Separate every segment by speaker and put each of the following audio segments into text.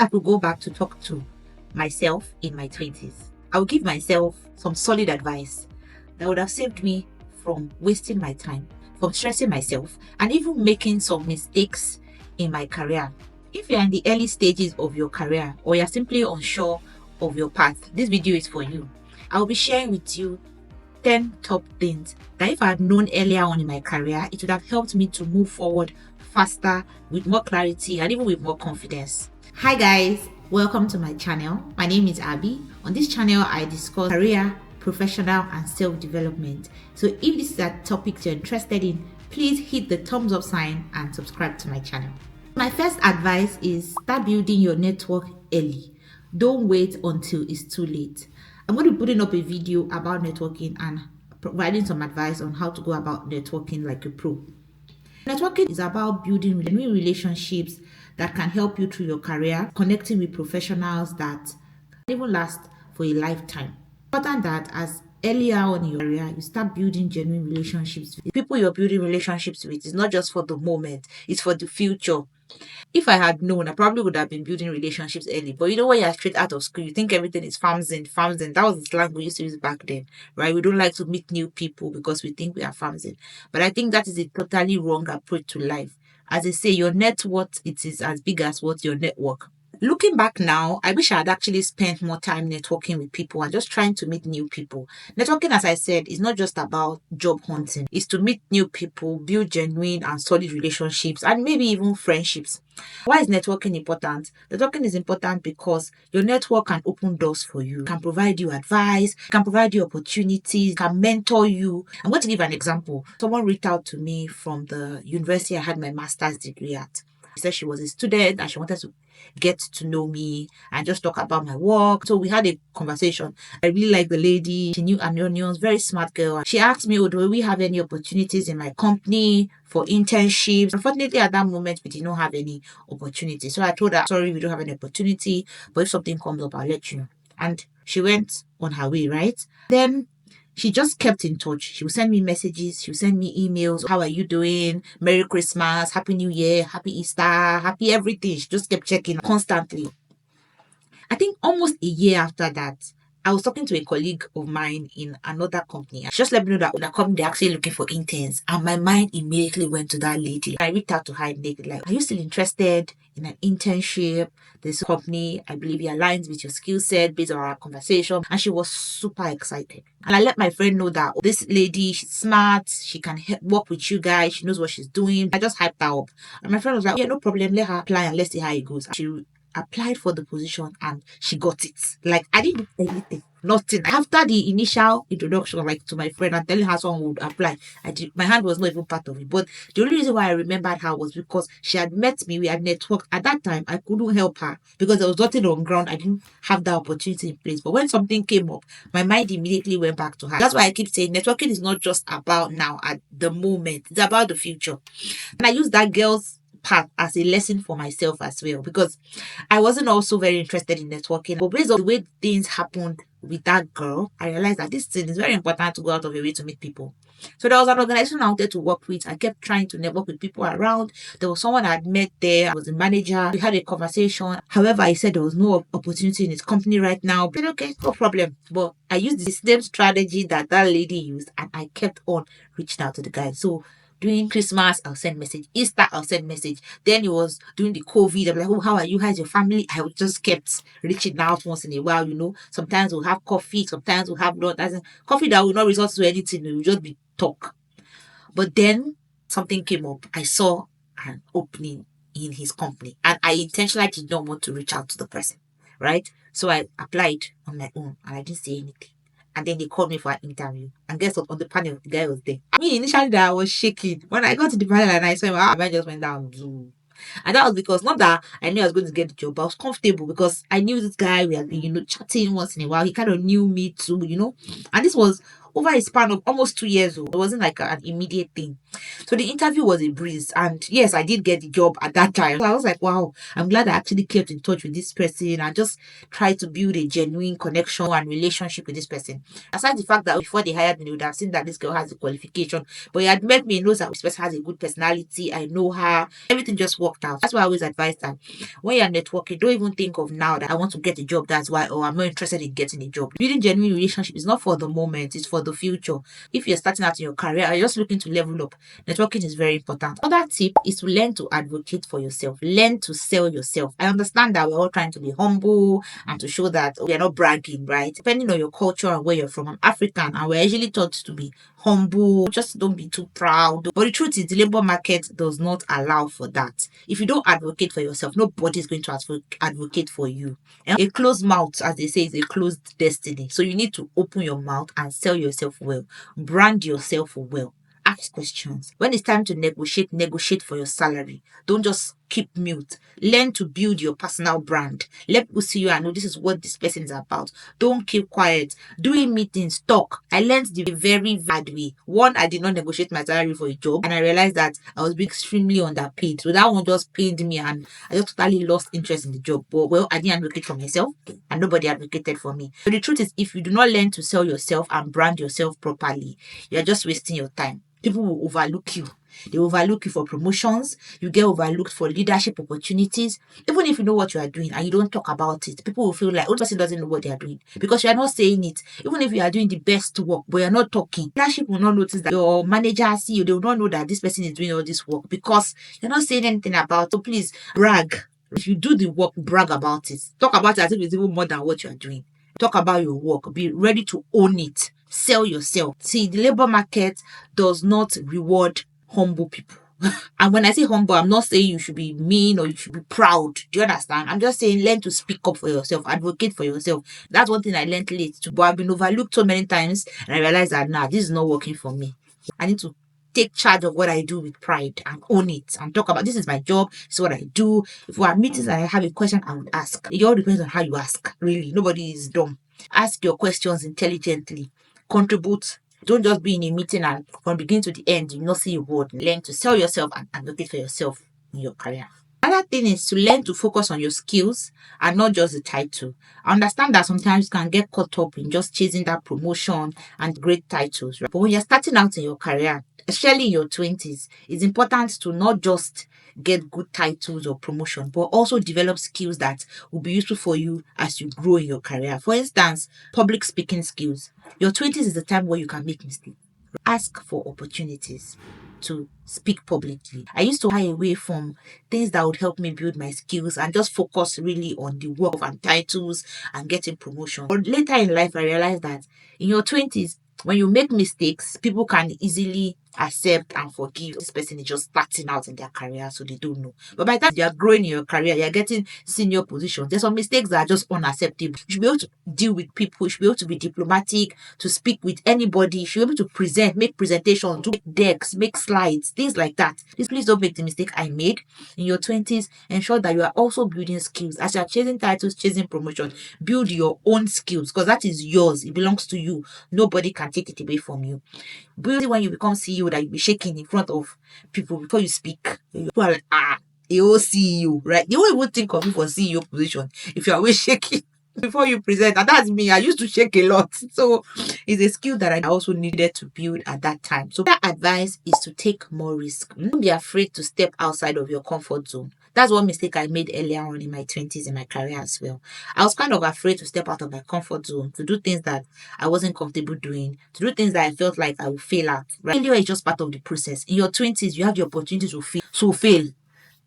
Speaker 1: I could go back to talk to myself in my 20s, I would give myself some solid advice that would have saved me from wasting my time, from stressing myself, and even making some mistakes in my career. If you're in the early stages of your career or you're simply unsure of your path, this video is for you. I'll be sharing with you 10 top things that if I had known earlier on in my career, it would have helped me to move forward faster, with more clarity, and even with more confidence. Hi guys, welcome to my channel. My name is Abby. On this channel, I discuss career, professional, and self-development. So if this is a topic you're interested in, please hit the thumbs up sign and subscribe to my channel. My first advice is start building your network early. Don't wait until it's too late. I'm going to be putting up a video about networking and providing some advice on how to go about networking like a pro. Networking is about building new relationships that can help you through your career, connecting with professionals that can even last for a lifetime. Important that as earlier on in your career, you start building genuine relationships. The people you're building relationships with is not just for the moment, it's for the future. If I had known, I probably would have been building relationships early. But you know, when you're straight out of school, you think everything is farms in, farms in. That was the slang we used to use back then, right? We don't like to meet new people because we think we are farms in. But I think that is a totally wrong approach to life. As I say, your net worth, it is as big as what your network. Looking back now, I wish I had actually spent more time networking with people and just trying to meet new people. Networking, as I said, is not just about job hunting. It's to meet new people, build genuine and solid relationships, and maybe even friendships. Why is networking important? Networking is important because your network can open doors for you, can provide you advice, can provide you opportunities, can mentor you. I'm going to give an example. Someone reached out to me from the university I had my master's degree at. She said she was a student and she wanted to get to know me and just talk about my work. So we had a conversation. I really liked the lady. She knew onions, very smart girl. She asked me, do we have any opportunities in my company for internships? Unfortunately, at that moment, we did not have any opportunities. So I told her, sorry, we don't have any opportunity, but if something comes up, I'll let you know. And she went on her way, right? Then she just kept in touch. She would send me messages. She would send me emails. How are you doing? Merry Christmas. Happy New Year. Happy Easter. Happy everything. She just kept checking constantly. I think almost a year after that, I was talking to a colleague of mine in another company. She just let me know that when I come, they're actually looking for interns. And my mind immediately went to that lady. I reached out to her immediately, like, are you still interested in an internship? This company, I believe, it aligns with your skill set based on our conversation. And she was super excited. And I let my friend know that this lady, she's smart. She can work with you guys. She knows what she's doing. I just hyped her up. And my friend was like, yeah, no problem. Let her apply and let's see how it goes. She applied for the position and she got it. Like, I didn't do anything, nothing. After the initial introduction, like to my friend and telling her someone would apply, my hand was not even part of it. But the only reason why I remembered her was because she had met me, we had networked. At that time, I couldn't help her because there was nothing on ground. I didn't have that opportunity in place. But when something came up, my mind immediately went back to her. That's why I keep saying networking is not just about now at the moment, it's about the future. And I use that girl's path as a lesson for myself as well, because I wasn't also very interested in networking, but based on the way things happened with that girl, I realized that this thing is very important to go out of your way to meet people. So there was an organization I wanted to work with. I kept trying to network with people around. There was someone I had met there. I was a manager. We had a conversation. However, I said there was no opportunity in his company right now. I said, okay, no problem. But I used the same strategy that lady used, and I kept on reaching out to the guy. So during Christmas, I'll send message. Easter, I'll send message. Then it was during the COVID. I'm like, oh, how are you? How's your family? I just kept reaching out once in a while, you know. Sometimes we'll have coffee. Sometimes we'll have lunch. Coffee that will not result to anything. It will just be talk. But then something came up. I saw an opening in his company. And I intentionally did not want to reach out to the person, right? So I applied on my own and I didn't say anything. And then they called me for an interview. And guess what? On the panel, the guy was there. I mean, initially that I was shaking. When I got to the panel and I saw him, my mind just went down. Zoom. And that was because not that I knew I was going to get the job, but I was comfortable because I knew this guy. We had been, chatting once in a while. He kind of knew me too, And this was over a span of almost 2 years. It wasn't like an immediate thing. So the interview was a breeze. And yes, I did get the job at that time. So I was like, wow, I'm glad I actually kept in touch with this person and just tried to build a genuine connection and relationship with this person. Aside the fact that before they hired me, they would have seen that this girl has a qualification. But he had met me, he knows that this person has a good personality. I know her. Everything just worked out. That's why I always advise that when you're networking, don't even think of now that I want to get a job. That's why, or I'm not interested in getting a job. Building genuine relationship is not for the moment, it's for the future. If you're starting out in your career or you're just looking to level up, networking is very important. Another tip is to learn to advocate for yourself. Learn to sell yourself. I understand that we're all trying to be humble and to show that we're not bragging, right? Depending on your culture and where you're from, I'm African and we're usually taught to be humble, just don't be too proud. But the truth is, the labor market does not allow for that. If you don't advocate for yourself, nobody is going to advocate for you. And a closed mouth, as they say, is a closed destiny. So you need to open your mouth and sell yourself well, brand yourself well. Ask questions. When it's time to negotiate for your salary. Don't just keep mute. Learn to build your personal brand. Let people see you and know this is what this person is about. Don't keep quiet. Doing meetings, talk. I learned the very bad way. One, I did not negotiate my salary for a job and I realized that I was being extremely underpaid. So that one just pained me and I just totally lost interest in the job. But well, I didn't advocate for myself and nobody advocated for me. So the truth is, if you do not learn to sell yourself and brand yourself properly, you're just wasting your time. People will overlook you. They overlook you for promotions. You get overlooked for leadership opportunities. Even if you know what you are doing and you don't talk about it, people will feel like, oh, this person doesn't know what they are doing because you are not saying it. Even if you are doing the best work, but you're not talking, leadership will not notice that your manager see you. They will not know that this person is doing all this work because you're not saying anything about it. So please brag. If you do the work, brag about it. Talk about it as if it's even more than what you are doing. Talk about your work. Be ready to own it. Sell yourself. See, the labor market does not reward humble people. And when I say humble, I'm not saying you should be mean or you should be proud. Do you understand? I'm just saying learn to speak up for yourself, advocate for yourself. That's one thing I learned late too. But I've been overlooked so many times and I realized that this is not working for me. I need to take charge of what I do with pride and own it and talk about this is my job, this is what I do. If we are meetings and I have a question, I would ask. It all depends on how you ask. Really, nobody is dumb. Ask your questions intelligently. Contribute. Don't just be in a meeting and from beginning to the end, you not see a word. Learn to sell yourself and advocate for yourself in your career. Another thing is to learn to focus on your skills and not just the title. I understand that sometimes you can get caught up in just chasing that promotion and great titles, right? But when you're starting out in your career, especially in your 20s, it's important to not just get good titles or promotion, but also develop skills that will be useful for you as you grow in your career. For instance, public speaking skills. Your 20s is the time where you can make mistakes. Ask for opportunities to speak publicly. I used to shy away from things that would help me build my skills and just focus really on the work and titles and getting promotion. But later in life, I realized that in your 20s, when you make mistakes, people can easily accept and forgive. This person is just starting out in their career, so they don't know. But by the time you are growing in your career, you're getting senior positions. There's some mistakes that are just unacceptable. You should be able to deal with people. You should be able to be diplomatic, to speak with anybody. You should be able to present, make presentations, do decks, make slides, things like that. Please don't make the mistake I made in your 20s. Ensure that you are also building skills. As you are chasing titles, chasing promotion, build your own skills because that is yours. It belongs to you. Nobody can take it away from you. Build it when you become CEO that you'll be shaking in front of people before you speak. People are like, a whole CEO, right? They won't even think of you for CEO position if you're always shaking before you present. And that's me. I used to shake a lot. So it's a skill that I also needed to build at that time. So that advice is to take more risk. Don't be afraid to step outside of your comfort zone. That's one mistake I made earlier on in my 20s in my career as well. I was kind of afraid to step out of my comfort zone, to do things that I wasn't comfortable doing, to do things that I felt like I would fail at. Right? Failure is just part of the process. In your 20s, you have the opportunity to fail. So fail.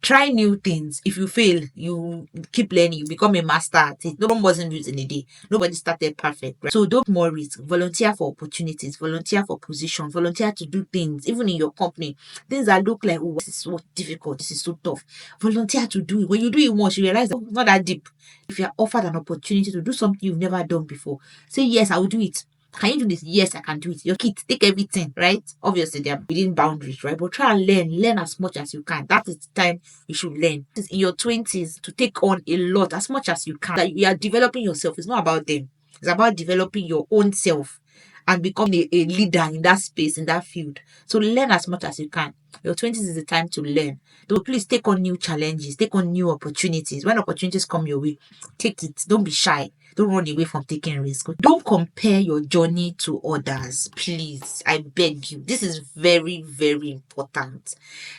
Speaker 1: Try new things. If you fail, you keep learning. You become a master at it. No one wasn't built in a day. Nobody started perfect. Right? So don't more risk. Volunteer for opportunities. Volunteer for position. Volunteer to do things, even in your company. Things that look like, oh, this is so difficult. This is so tough. Volunteer to do it. When you do it once, you realize that it's not that deep. If you're offered an opportunity to do something you've never done before, say, yes, I will do it. Can you do this? Yes, I can do it. Your kids, take everything, right? Obviously, they're within boundaries, right? But try and learn as much as you can. That is the time you should learn. It's in your 20s to take on a lot, as much as you can. That you are developing yourself. It's not about them. It's about developing your own self. and become a leader in that space, in that field. So learn as much as you can. Your 20s is the time to learn. So please take on new challenges, take on new opportunities. When opportunities come your way, take it. Don't be shy. Don't run away from taking risk. Don't compare your journey to others. Please, I beg you. This is very, very important.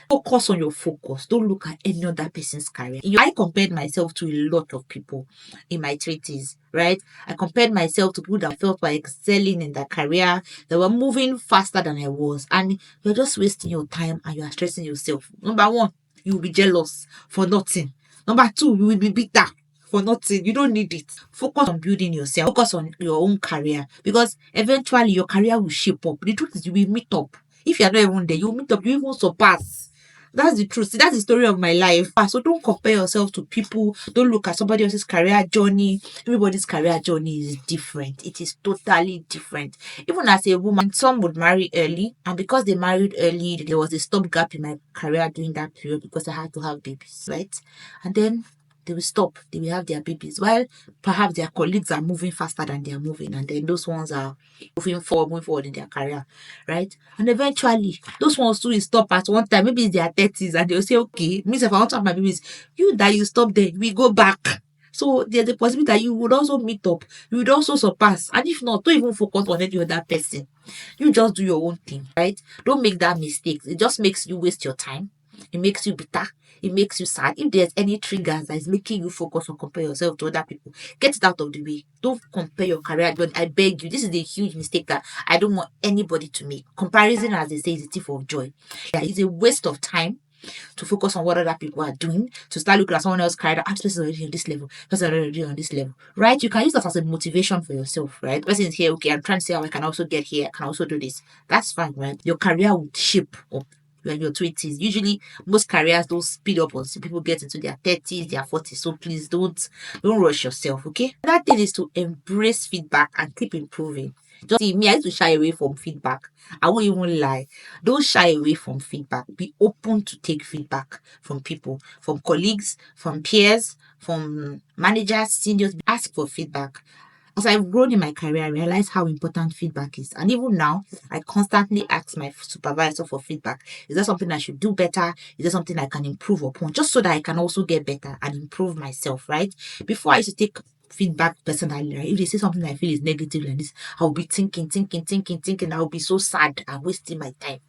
Speaker 1: Focus on your focus. Don't look at any other person's career. I compared myself to a lot of people in my 20s, right? I compared myself to people that I felt were excelling in their career, that were moving faster than I was. And you're just wasting your time and you're stressing yourself. Number one, you will be jealous for nothing. Number two, you will be bitter for nothing. You don't need it. Focus on building yourself. Focus on your own career, because eventually your career will shape up. The truth is, you will meet up. If you're not even there, you'll meet up, you even surpass. That's the truth. See, that's the story of my life. So don't compare yourself to people. Don't look at somebody else's career journey. Everybody's career journey is different. It is totally different. Even as a woman, some would marry early, and because they married early, there was a stopgap in my career during that period because I had to have babies, right? And then they will stop. They will have their babies, while perhaps their colleagues are moving faster than they are moving, and then those ones are moving forward in their career, right? And eventually, those ones too will stop at one time. Maybe it's their 30s, and they'll say, okay, means if I want to have my babies, you that you stop there, we go back. So there's a possibility that you would also meet up, you would also surpass. And if not, don't even focus on any other person. You just do your own thing, right? Don't make that mistake. It just makes you waste your time. It makes you bitter. It makes you sad. If there's any triggers that is making you focus on compare yourself to other people, get it out of the way. Don't compare your career. But I beg you, this is a huge mistake that I don't want anybody to make. Comparison, as they say, is a thief of joy. Yeah, it's a waste of time to focus on what other people are doing, to start looking at someone else's career. This person is already on this level, this person is already on this level, right? You can use that as a motivation for yourself, right? The person is here, okay, I'm trying to say how I can also get here, I can also do this. That's fine, right? Your career will shape up when your 20s. Usually, most careers don't speed up until people get into their 30s, their 40s. So please don't rush yourself, okay? Another thing is to embrace feedback and keep improving. Just see me, I used to shy away from feedback. I won't even lie. Don't shy away from feedback. Be open to take feedback from people, from colleagues, from peers, from managers, seniors. Ask for feedback. As I've grown in my career, I realize how important feedback is. And even now, I constantly ask my supervisor for feedback. Is there something I should do better? Is there something I can improve upon? Just so that I can also get better and improve myself, right? Before, I used to take feedback personally, right? If they say something I feel is negative like this, I'll be thinking. I'll be so sad. I'm wasting my time.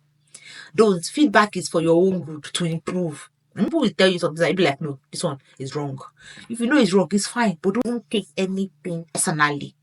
Speaker 1: Don't. Feedback is for your own good, to improve. And people will tell you something, I'll be like, no, this one is wrong. If you know it's wrong, it's fine, but don't take anything personally.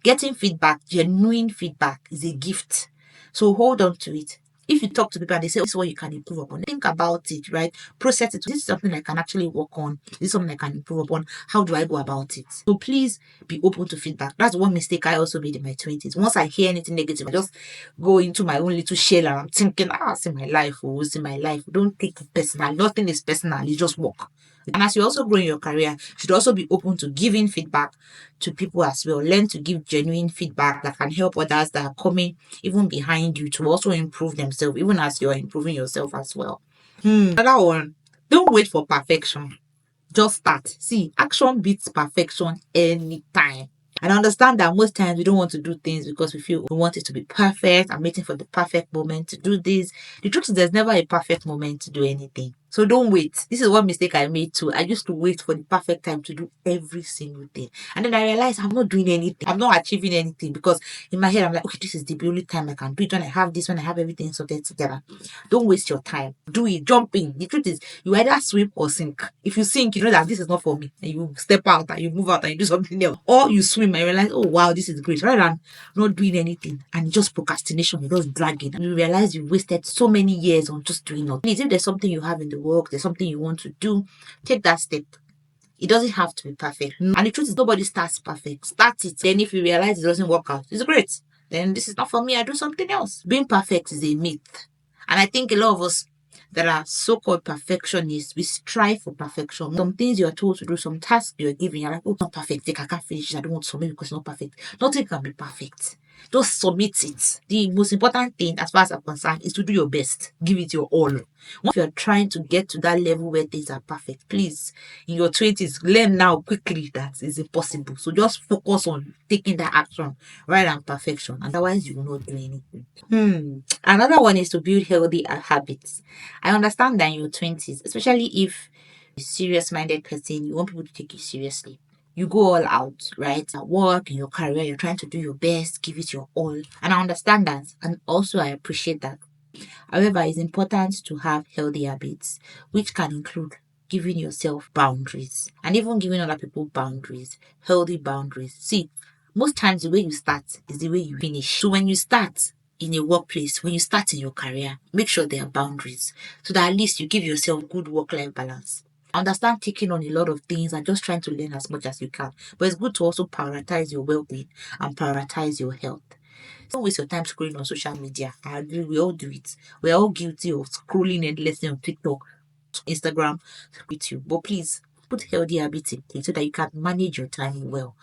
Speaker 1: Getting feedback, genuine feedback, is a gift. So hold on to it. If you talk to people and they say, this is what you can improve upon, think about it, right? Process it. This is something I can actually work on. This is something I can improve upon. How do I go about it? So please be open to feedback. That's one mistake I also made in my 20s. Once I hear anything negative, I just go into my own little shell and I'm thinking, it's in my life, it's in my life. Don't take it personal. Nothing is personal. You just work. And as you also grow in your career, you should also be open to giving feedback to people as well. Learn to give genuine feedback that can help others that are coming even behind you to also improve themselves, even as you're improving yourself as well. Another one, don't wait for perfection. Just start. See, action beats perfection anytime. And I understand that most times we don't want to do things because we feel we want it to be perfect. I'm waiting for the perfect moment to do this. The truth is, there's never a perfect moment to do anything. So don't wait. This is one mistake I made too. I used to wait for the perfect time to do every single thing. And then I realized I'm not doing anything. I'm not achieving anything because in my head, I'm like, okay, this is the only time I can do it, when I have this, when I have everything sorted together. Don't waste your time. Do it. Jump in. The truth is, you either swim or sink. If you sink, you know that this is not for me. And you step out and you move out and you do something else. Or you swim and realize, oh wow, this is great. Rather than not doing anything and just procrastination, you're just dragging. And you realize you wasted so many years on just doing nothing. If there's something you have in the work, there's something you want to do, take that step. It doesn't have to be perfect. And the truth is, nobody starts perfect. Start it. Then if you realize it doesn't work out, it's great. Then this is not for me. I do something else. Being perfect is a myth. And I think a lot of us that are so-called perfectionists, we strive for perfection. Some things you're told to do, some tasks you're given, you're like, oh, not perfect. I can't finish it. I don't want to submit because it's not perfect. Nothing can be perfect. Just submit it. The most important thing, as far as I'm concerned, is to do your best. Give it your all. Once you're trying to get to that level where things are perfect, please, in your 20s, learn now quickly that is impossible. So just focus on taking that action rather than perfection. Otherwise, you will not do anything. Another one is to build healthy habits. I understand that in your 20s, especially if you're a serious minded person, you want people to take you seriously. You go all out, right? At work, in your career, you're trying to do your best, give it your all. And I understand that. And also, I appreciate that. However, it's important to have healthy habits, which can include giving yourself boundaries and even giving other people boundaries, healthy boundaries. See, most times the way you start is the way you finish. So when you start in a workplace, when you start in your career, make sure there are boundaries so that at least you give yourself good work-life balance. I understand taking on a lot of things and just trying to learn as much as you can, but it's good to also prioritize your well-being and prioritize your health. Don't waste your time scrolling on social media. I agree, we all do it. We're all guilty of scrolling endlessly on TikTok, Instagram, YouTube. But please put healthy habits in place so that you can manage your time well.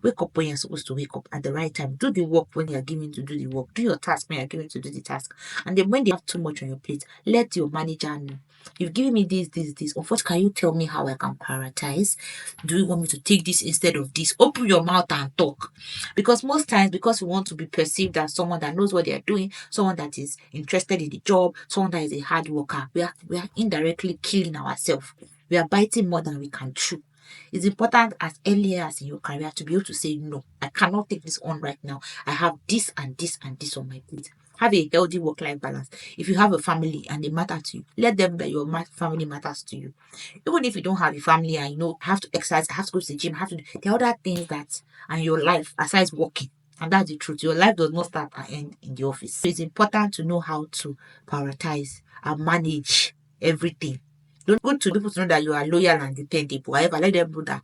Speaker 1: Wake up when you're supposed to wake up at the right time. Do the work when you're given to do the work. Do your task when you're given to do the task. And then when they have too much on your plate, let your manager know. You've given me this. Of what can you tell me how I can prioritize? Do you want me to take this instead of this? Open your mouth and talk. Because most times, because we want to be perceived as someone that knows what they are doing, someone that is interested in the job, someone that is a hard worker, we are indirectly killing ourselves. We are biting more than we can chew. It's important as early as in your career to be able to say, no, I cannot take this on right now. I have this and this and this on my plate. Have a healthy work-life balance. If you have a family and they matter to you, let them know that your family matters to you. Even if you don't have a family and have to exercise, have to go to the gym, have to do the other things that and your life aside working. And that's the truth. Your life does not start and end in the office. So it's important to know how to prioritize and manage everything. Don't go to people to know that you are loyal and dependable. However, let them know that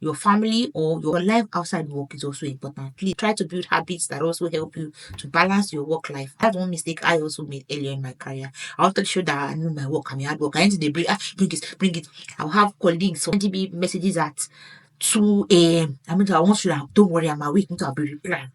Speaker 1: your family or your life outside work is also important. Please try to build habits that also help you to balance your work life. That's one mistake I also made earlier in my career. I wanted to show that I know my work, I'm a hard work. I need to bring it. I'll have colleagues sending me messages at 2 a.m. I want to don't worry, I'm awake, I'll be replying.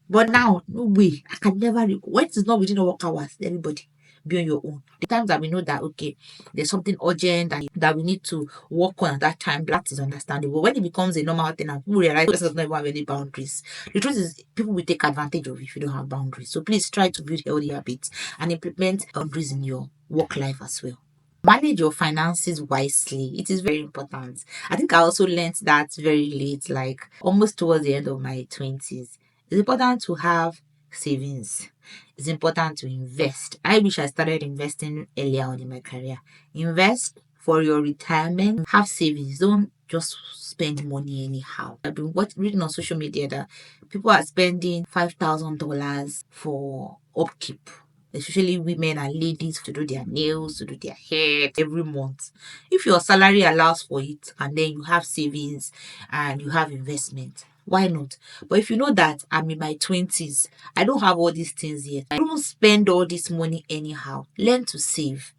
Speaker 1: But now, no way. I can never when it's not within the work hours, everybody be on your own. The times that we know that okay, there's something urgent that we need to work on at that time, that is understandable. When it becomes a normal thing and people realize this does not even have any boundaries, the truth is people will take advantage of if you don't have boundaries. So please try to build healthy habits and implement boundaries in your work life as well. Manage your finances wisely. It is very important. I think I also learned that very late, like almost towards the end of my 20s. It's important to have savings. It's important to invest. I wish I started investing earlier on in my career. Invest for your retirement. Have savings. Don't just spend money anyhow. I've been reading on social media that people are spending $5,000 for upkeep, especially women and ladies, to do their nails, to do their hair every month. If your salary allows for it and then you have savings and you have investment, why not? But if you know that I'm in my 20s, I don't have all these things yet, I don't spend all this money anyhow. Learn to save.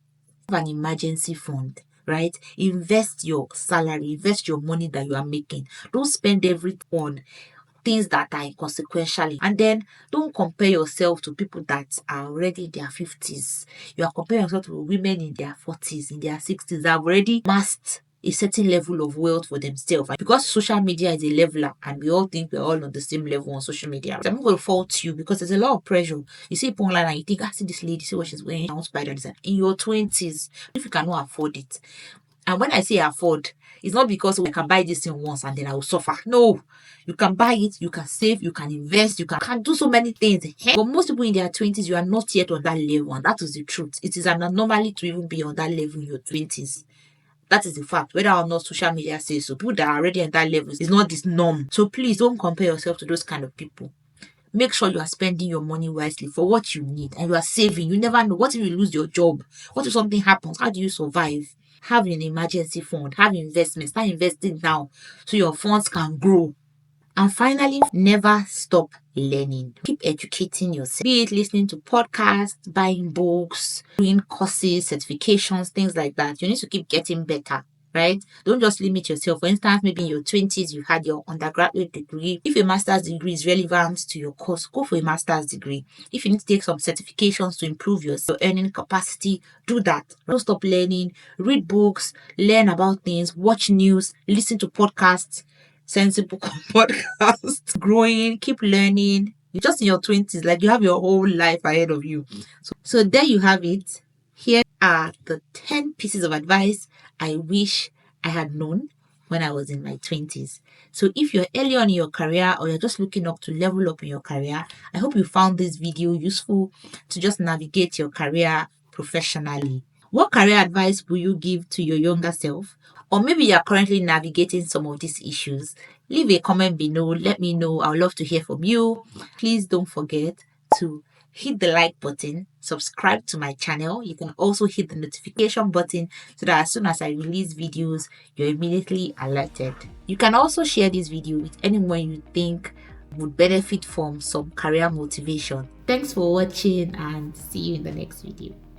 Speaker 1: Have an emergency fund, right? Invest your salary, invest your money that you are making. Don't spend everything on things that are inconsequential. And then don't compare yourself to people that are already in their 50s. You are comparing yourself to women in their 40s, in their 60s that have already mastered a certain level of wealth for themselves. And because social media is a leveler and we all think we're all on the same level on social media, I'm not going to fault you because there's a lot of pressure. You see people online and you think, see this lady, see what she's wearing, I want to buy that design. In your 20s, if you cannot afford it, and when I say afford, it's not because I can buy this thing once and then I will suffer. No, you can buy it, you can save, you can invest, you can do so many things. But most people in their 20s, you are not yet on that level, and that is the truth. It is an anomaly to even be on that level in your 20s. That is the fact. Whether or not social media says so, people that are already at that level is not this norm. So please don't compare yourself to those kind of people. Make sure you are spending your money wisely for what you need and you are saving. You never know. What if you lose your job? What if something happens? How do you survive? Have an emergency fund, have investments, start investing now so your funds can grow. And finally, never stop learning. Keep educating yourself, be it listening to podcasts, buying books, doing courses, certifications, things like that. You need to keep getting better. right? Don't just limit yourself. For instance, maybe in your 20s, you had your undergraduate degree. If a master's degree is relevant to your course, go for a master's degree. If you need to take some certifications to improve your earning capacity, do that. Don't stop learning. Read books, learn about things, watch news, listen to podcasts, sensible podcasts, growing, keep learning. You're just in your 20s, like you have your whole life ahead of you. So there you have it. Here are the 10 pieces of advice I wish I had known when I was in my 20s. So if you're early on in your career or you're just looking up to level up in your career, I hope you found this video useful to just navigate your career professionally. What career advice will you give to your younger self? Or maybe you're currently navigating some of these issues. Leave a comment below. Let me know. I would love to hear from you. Please don't forget to hit the like button, subscribe to my channel. You can also hit the notification button so that as soon as I release videos, you're immediately alerted. You can also share this video with anyone you think would benefit from some career motivation. Thanks for watching and see you in the next video.